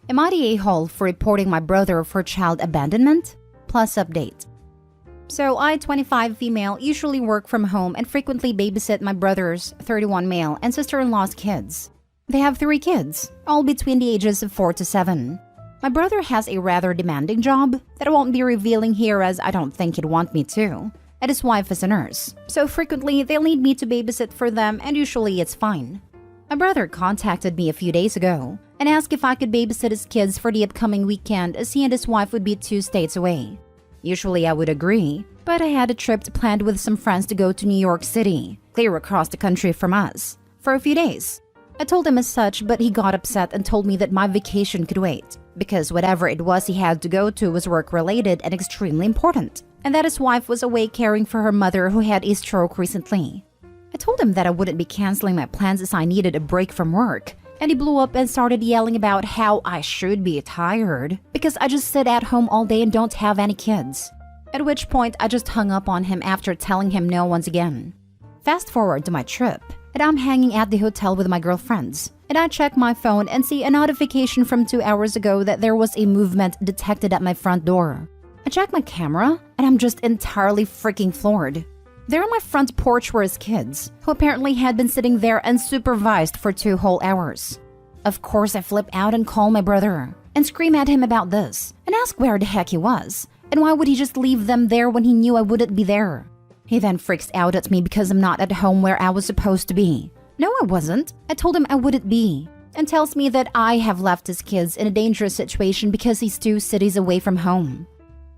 Am I the a-hole for reporting my brother for child abandonment? Plus update. So I, 25 female, usually work from home and frequently babysit my brother's 31 male and sister-in-law's kids. They have 3 kids, all between the ages of 4 to 7. My brother has a rather demanding job that I won't be revealing here as I don't think he'd want me to, and his wife is a nurse, so frequently they'll need me to babysit for them and usually it's fine. My brother contacted me a few days ago and asked if I could babysit his kids for the upcoming weekend as he and his wife would be 2 states away. Usually I would agree, but I had a trip planned with some friends to go to New York City, clear across the country from us, for a few days. I told him as such, but he got upset and told me that my vacation could wait, because whatever it was he had to go to was work-related and extremely important, and that his wife was away caring for her mother who had a stroke recently. I told him that I wouldn't be canceling my plans as I needed a break from work, and he blew up and started yelling about how I should be tired because I just sit at home all day and don't have any kids. At which point I just hung up on him after telling him no once again. Fast forward to my trip, and I'm hanging at the hotel with my girlfriends, and I check my phone and see a notification from 2 hours ago that there was a movement detected at my front door. I check my camera, and I'm just entirely freaking floored. There on my front porch were his kids, who apparently had been sitting there unsupervised for 2 whole hours. Of course, I flip out and call my brother, and scream at him about this, and ask where the heck he was, and why would he just leave them there when he knew I wouldn't be there. He then freaks out at me because I'm not at home where I was supposed to be. No, I wasn't. I told him I wouldn't be, and tells me that I have left his kids in a dangerous situation because he's 2 cities away from home.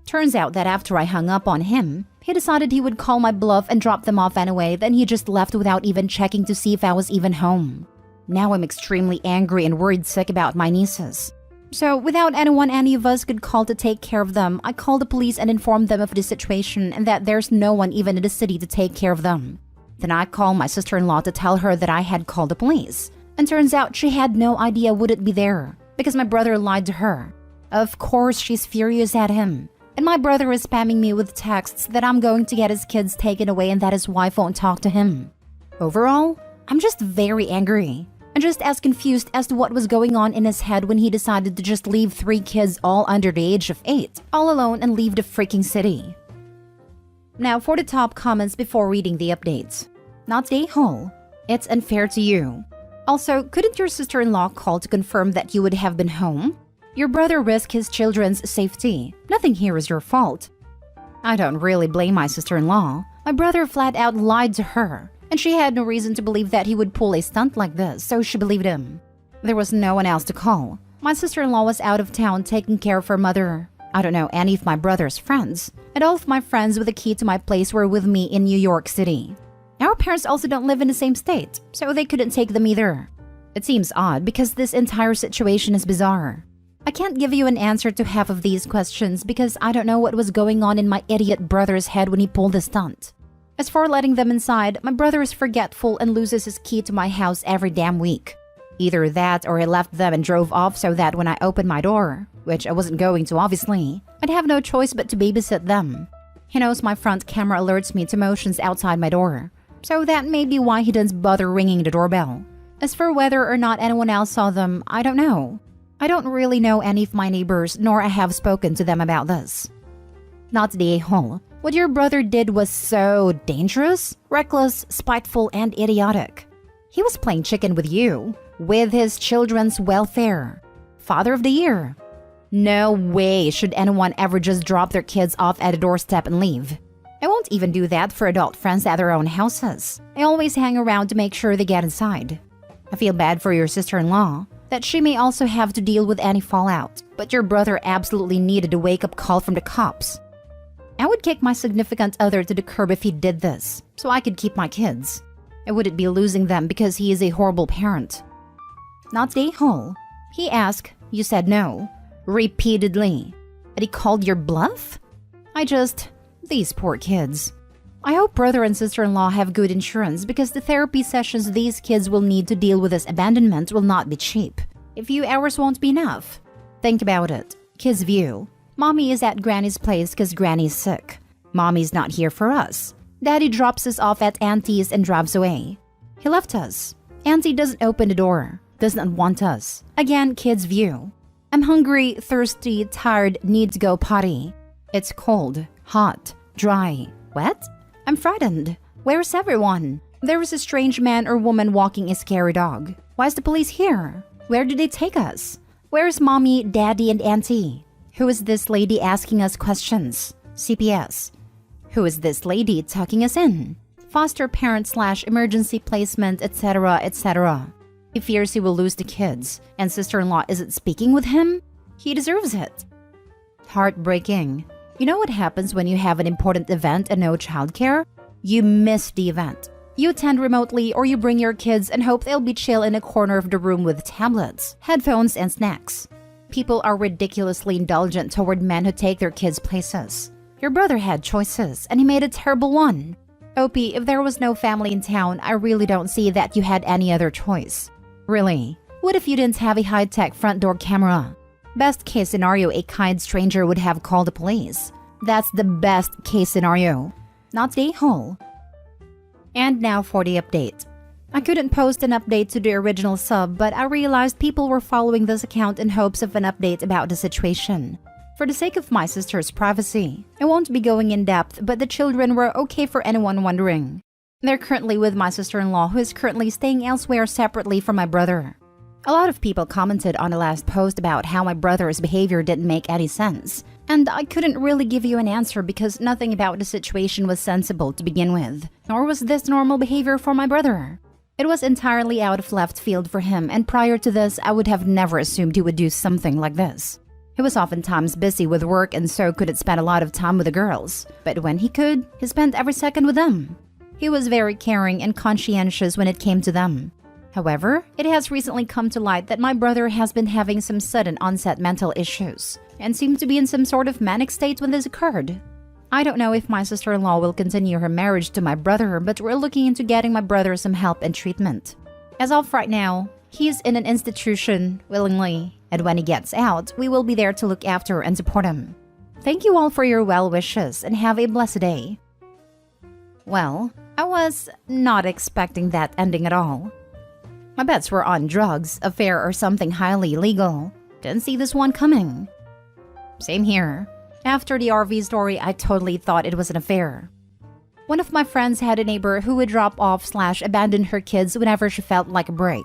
Turns out that after I hung up on him, he decided he would call my bluff and drop them off anyway, then he just left without even checking to see if I was even home. Now I'm extremely angry and worried sick about my nieces. So without anyone any of us could call to take care of them, I called the police and informed them of the situation and that there's no one even in the city to take care of them. Then I called my sister-in-law to tell her that I had called the police, and turns out she had no idea wouldn't be there because my brother lied to her. Of course she's furious at him. And my brother is spamming me with texts that I'm going to get his kids taken away and that his wife won't talk to him. Overall, I'm just very angry and just as confused as to what was going on in his head when he decided to just leave 3 kids all under the age of 8 all alone and leave the freaking city. Now for the top comments before reading the updates. Not the a-hole. It's unfair to you. Also, couldn't your sister-in-law call to confirm that you would have been home? Your brother risked his children's safety. Nothing here is your fault. I don't really blame my sister-in-law. My brother flat out lied to her, and she had no reason to believe that he would pull a stunt like this, so she believed him. There was no one else to call. My sister-in-law was out of town taking care of her mother. I don't know any of my brother's friends, and all of my friends with the key to my place were with me in New York City. Our parents also don't live in the same state, so they couldn't take them either. It seems odd because this entire situation is bizarre. I can't give you an answer to half of these questions because I don't know what was going on in my idiot brother's head when he pulled the stunt. As for letting them inside, my brother is forgetful and loses his key to my house every damn week. Either that or he left them and drove off so that when I opened my door, which I wasn't going to obviously, I'd have no choice but to babysit them. He knows my front camera alerts me to motions outside my door, so that may be why he doesn't bother ringing the doorbell. As for whether or not anyone else saw them, I don't know. I don't really know any of my neighbors, nor I have spoken to them about this. Not the a-hole. What your brother did was so dangerous, reckless, spiteful, and idiotic. He was playing chicken with you, with his children's welfare. Father of the Year. No way should anyone ever just drop their kids off at a doorstep and leave. I won't even do that for adult friends at their own houses. I always hang around to make sure they get inside. I feel bad for your sister-in-law, that she may also have to deal with any fallout, but your brother absolutely needed a wake-up call from the cops. I would kick my significant other to the curb if he did this, so I could keep my kids. I wouldn't be losing them because he is a horrible parent. Not the a-hole. He asked, you said no, repeatedly. And he called your bluff? These poor kids. I hope brother and sister-in-law have good insurance because the therapy sessions these kids will need to deal with this abandonment will not be cheap. A few hours won't be enough. Think about it. Kids' view. Mommy is at Granny's place because Granny's sick. Mommy's not here for us. Daddy drops us off at Auntie's and drives away. He left us. Auntie doesn't open the door. Does not want us. Again, kids' view. I'm hungry, thirsty, tired, need to go potty. It's cold, hot, dry, wet. I'm frightened. Where's everyone? There is a strange man or woman walking a scary dog. Why is the police here? Where did they take us? Where's mommy, daddy, and auntie? Who is this lady asking us questions? CPS. Who is this lady tucking us in? Foster parent / emergency placement, etc., etc. He fears he will lose the kids, and sister-in-law isn't speaking with him? He deserves it. Heartbreaking. You know what happens when you have an important event and no childcare? You miss the event. You attend remotely or you bring your kids and hope they'll be chill in a corner of the room with tablets, headphones, and snacks. People are ridiculously indulgent toward men who take their kids places. Your brother had choices, and he made a terrible one. Opie, if there was no family in town, I really don't see that you had any other choice. Really, what if you didn't have a high-tech front door camera? Best case scenario, a kind stranger would have called the police. That's the best case scenario, not the a-hole. And now for the update. I couldn't post an update to the original sub, but I realized people were following this account in hopes of an update about the situation. For the sake of my sister's privacy, I won't be going in depth, but the children were okay for anyone wondering. They're currently with my sister-in-law, who is currently staying elsewhere separately from my brother. A lot of people commented on the last post about how my brother's behavior didn't make any sense, and I couldn't really give you an answer because nothing about the situation was sensible to begin with, nor was this normal behavior for my brother. It was entirely out of left field for him, and prior to this, I would have never assumed he would do something like this. He was oftentimes busy with work and so couldn't spend a lot of time with the girls, but when he could, he spent every second with them. He was very caring and conscientious when it came to them. However, it has recently come to light that my brother has been having some sudden onset mental issues and seemed to be in some sort of manic state when this occurred. I don't know if my sister-in-law will continue her marriage to my brother, but we're looking into getting my brother some help and treatment. As of right now, he's in an institution willingly, and when he gets out, we will be there to look after and support him. Thank you all for your well wishes and have a blessed day. Well, I was not expecting that ending at all. My bets were on drugs, affair, or something highly illegal. Didn't see this one coming. Same here. After the RV story, I totally thought it was an affair. One of my friends had a neighbor who would drop off / abandon her kids whenever she felt like a break.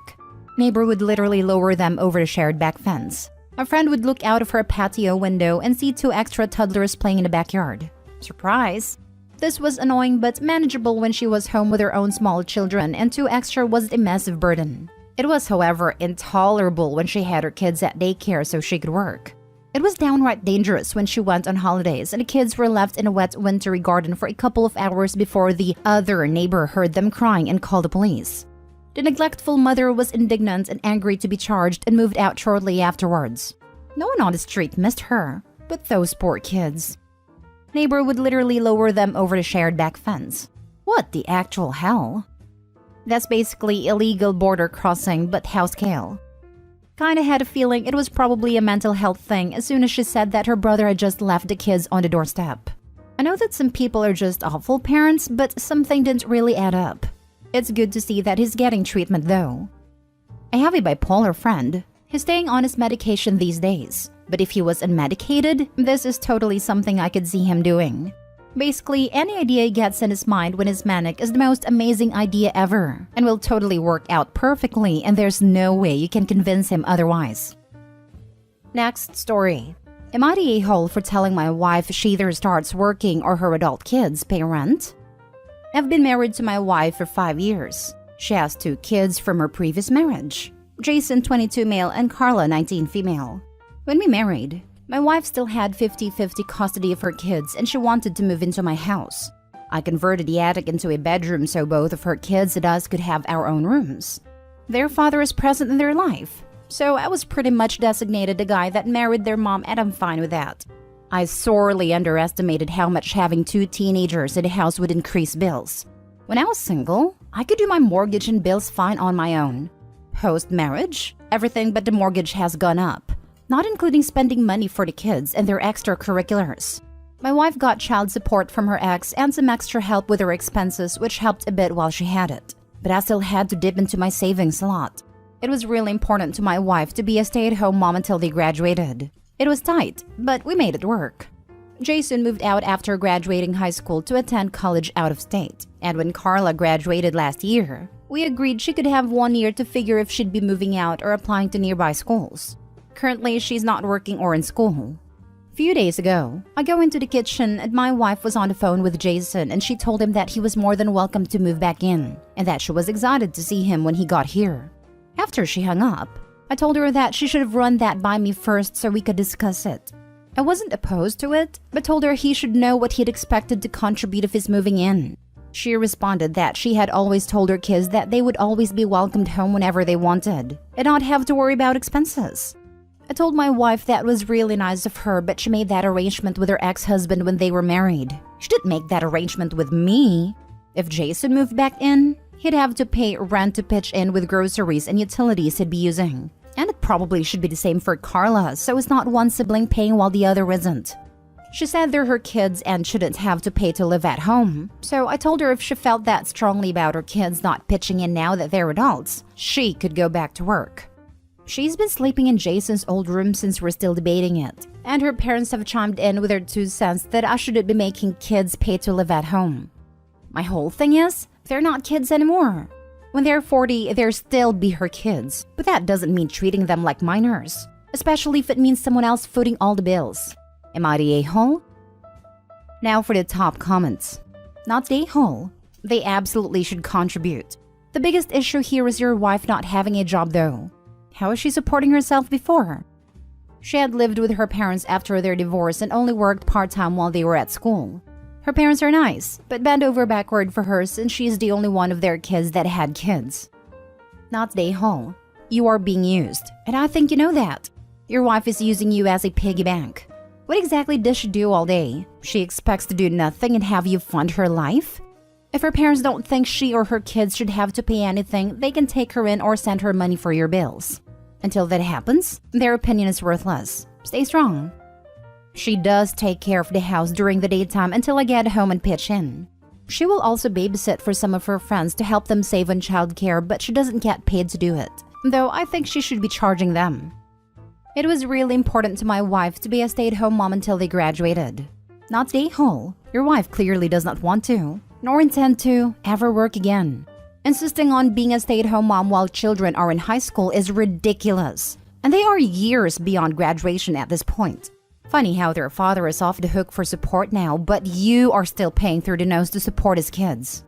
Neighbor would literally lower them over the shared back fence. My friend would look out of her patio window and see 2 extra toddlers playing in the backyard. Surprise! This was annoying but manageable when she was home with her own small children, and 2 extra wasn't a massive burden. It was, however, intolerable when she had her kids at daycare so she could work. It was downright dangerous when she went on holidays and the kids were left in a wet wintry garden for a couple of hours before the other neighbor heard them crying and called the police. The neglectful mother was indignant and angry to be charged and moved out shortly afterwards. No one on the street missed her, but those poor kids. Neighbor would literally lower them over the shared back fence. What the actual hell? That's basically illegal border crossing, but house scale. Kinda had a feeling it was probably a mental health thing as soon as she said that her brother had just left the kids on the doorstep. I know that some people are just awful parents, but something didn't really add up. It's good to see that he's getting treatment though. I have a bipolar friend. He's staying on his medication these days. But if he was unmedicated, this is totally something I could see him doing. Basically, any idea he gets in his mind when he's manic is the most amazing idea ever and will totally work out perfectly, and there's no way you can convince him otherwise. Next story. Am I the a-hole for telling my wife she either starts working or her adult kids pay rent? I've been married to my wife for 5 years. She has 2 kids from her previous marriage. Jason, 22 male, and Carla, 19 female. When we married, my wife still had 50-50 custody of her kids and she wanted to move into my house. I converted the attic into a bedroom so both of her kids and us could have our own rooms. Their father is present in their life, so I was pretty much designated the guy that married their mom, and I'm fine with that. I sorely underestimated how much having 2 teenagers in the house would increase bills. When I was single, I could do my mortgage and bills fine on my own. Post-marriage, everything but the mortgage has gone up, not including spending money for the kids and their extracurriculars. My wife got child support from her ex and some extra help with her expenses, which helped a bit while she had it. But I still had to dip into my savings a lot. It was really important to my wife to be a stay-at-home mom until they graduated. It was tight, but we made it work. Jason moved out after graduating high school to attend college out of state. And when Carla graduated last year, we agreed she could have 1 year to figure if she'd be moving out or applying to nearby schools. Currently, she's not working or in school. A few days ago, I go into the kitchen and my wife was on the phone with Jason and she told him that he was more than welcome to move back in and that she was excited to see him when he got here. After she hung up, I told her that she should have run that by me first so we could discuss it. I wasn't opposed to it, but told her he should know what he'd expected to contribute if he's moving in. She responded that she had always told her kids that they would always be welcomed home whenever they wanted and not have to worry about expenses. I told my wife that was really nice of her, but she made that arrangement with her ex-husband when they were married. She didn't make that arrangement with me. If Jason moved back in, he'd have to pay rent to pitch in with groceries and utilities he'd be using. And it probably should be the same for Carla, so it's not one sibling paying while the other isn't. She said they're her kids and shouldn't have to pay to live at home. So I told her if she felt that strongly about her kids not pitching in now that they're adults, she could go back to work. She's been sleeping in Jason's old room since we're still debating it. And her parents have chimed in with their 2 cents that I shouldn't be making kids pay to live at home. My whole thing is, they're not kids anymore. When they're 40, they'll still be her kids. But that doesn't mean treating them like minors. Especially if it means someone else footing all the bills. Am I the a-hole? Now for the top comments. Not the a-hole. They absolutely should contribute. The biggest issue here is your wife not having a job though. How is she supporting herself before? She had lived with her parents after their divorce and only worked part-time while they were at school. Her parents are nice, but bend over backward for her since she is the only one of their kids that had kids. Not the a-hole. You are being used, and I think you know that. Your wife is using you as a piggy bank. What exactly does she do all day? She expects to do nothing and have you fund her life? If her parents don't think she or her kids should have to pay anything, they can take her in or send her money for your bills. Until that happens, their opinion is worthless. Stay strong. She does take care of the house during the daytime until I get home and pitch in. She will also babysit for some of her friends to help them save on childcare, but she doesn't get paid to do it, though I think she should be charging them. It was really important to my wife to be a stay-at-home mom until they graduated. Not the a-hole. Your wife clearly does not want to, nor intend to, ever work again. Insisting on being a stay-at-home mom while children are in high school is ridiculous, and they are years beyond graduation at this point. Funny how their father is off the hook for support now, but you are still paying through the nose to support his kids.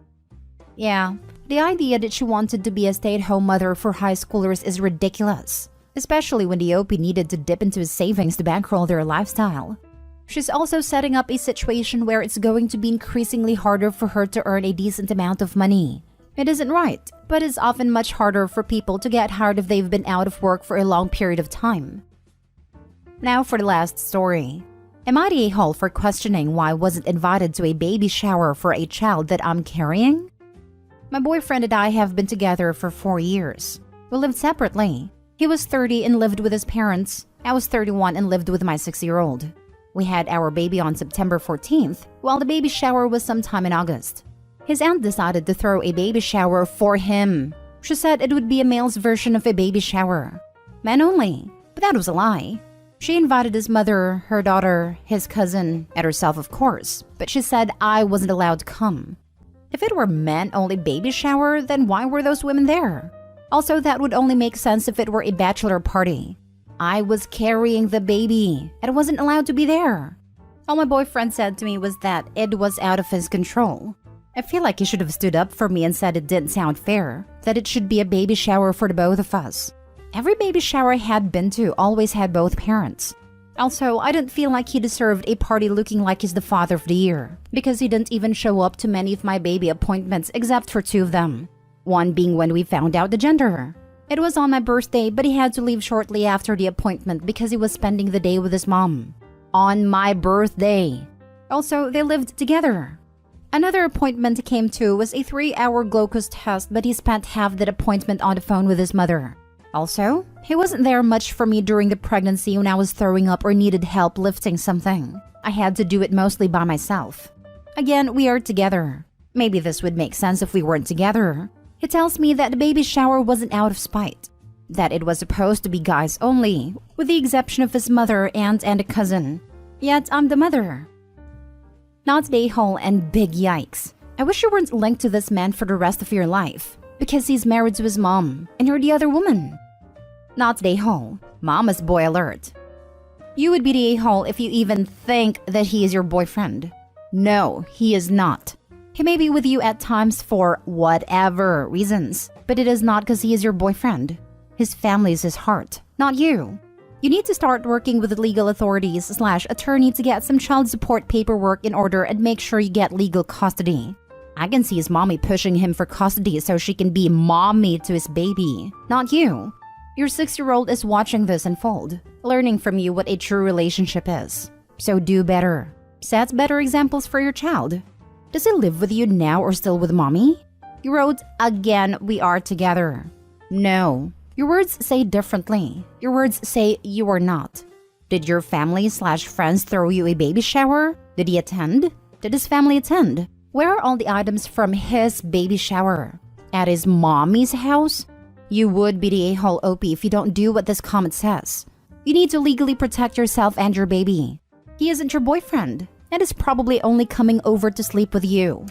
Yeah, the idea that she wanted to be a stay-at-home mother for high schoolers is ridiculous, especially when the OP needed to dip into his savings to bankroll their lifestyle. She's also setting up a situation where it's going to be increasingly harder for her to earn a decent amount of money. It isn't right, but it's often much harder for people to get hired if they've been out of work for a long period of time. Now for the last story. Am I the a-hole for questioning why I wasn't invited to a baby shower for a child that I'm carrying? My boyfriend and I have been together for 4 years. We lived separately. He was 30 and lived with his parents. I was 31 and lived with my 6-year-old. We had our baby on September 14th, while the baby shower was sometime in August. His aunt decided to throw a baby shower for him. She said it would be a male's version of a baby shower. Men only, but that was a lie. She invited his mother, her daughter, his cousin, and herself of course, but she said I wasn't allowed to come. If it were men-only baby shower, then why were those women there? Also, that would only make sense if it were a bachelor party. I was carrying the baby, and I wasn't allowed to be there. All my boyfriend said to me was that it was out of his control. I feel like he should have stood up for me and said it didn't sound fair, that it should be a baby shower for the both of us. Every baby shower I had been to always had both parents. Also, I didn't feel like he deserved a party looking like he's the father of the year, because he didn't even show up to many of my baby appointments except for 2 of them. One being when we found out the gender. It was on my birthday, but he had to leave shortly after the appointment because he was spending the day with his mom. On my birthday. Also, they lived together. Another appointment he came to was a 3-hour glucose test, but he spent half that appointment on the phone with his mother. Also, he wasn't there much for me during the pregnancy when I was throwing up or needed help lifting something. I had to do it mostly by myself. Again, we are together. Maybe this would make sense if we weren't together. He tells me that the baby shower wasn't out of spite. that it was supposed to be guys only, with the exception of his mother, aunt, and a cousin. Yet I'm the mother. Not the a-hole and big yikes. I wish you weren't linked to this man for the rest of your life, because he's married to his mom, and you're the other woman. Not the a-hole. Mama's boy alert. You would be the a-hole if you even think that he is your boyfriend. No, he is not. He may be with you at times for whatever reasons, but it is not because he is your boyfriend. His family is his heart, not you. You need to start working with the legal authorities/attorney to get some child support paperwork in order and make sure you get legal custody. I can see his mommy pushing him for custody so she can be mommy to his baby, not you. Your 6-year-old is watching this unfold, learning from you what a true relationship is. So do better. Set better examples for your child. Does he live with you now or still with mommy? You wrote, again, we are together. No. Your words say differently. Your words say you are not. Did your family/friends throw you a baby shower? Did he attend? Did his family attend? Where are all the items from his baby shower? At his mommy's house? You would be the a-hole OP if you don't do what this comment says. You need to legally protect yourself and your baby. He isn't your boyfriend, and is probably only coming over to sleep with you.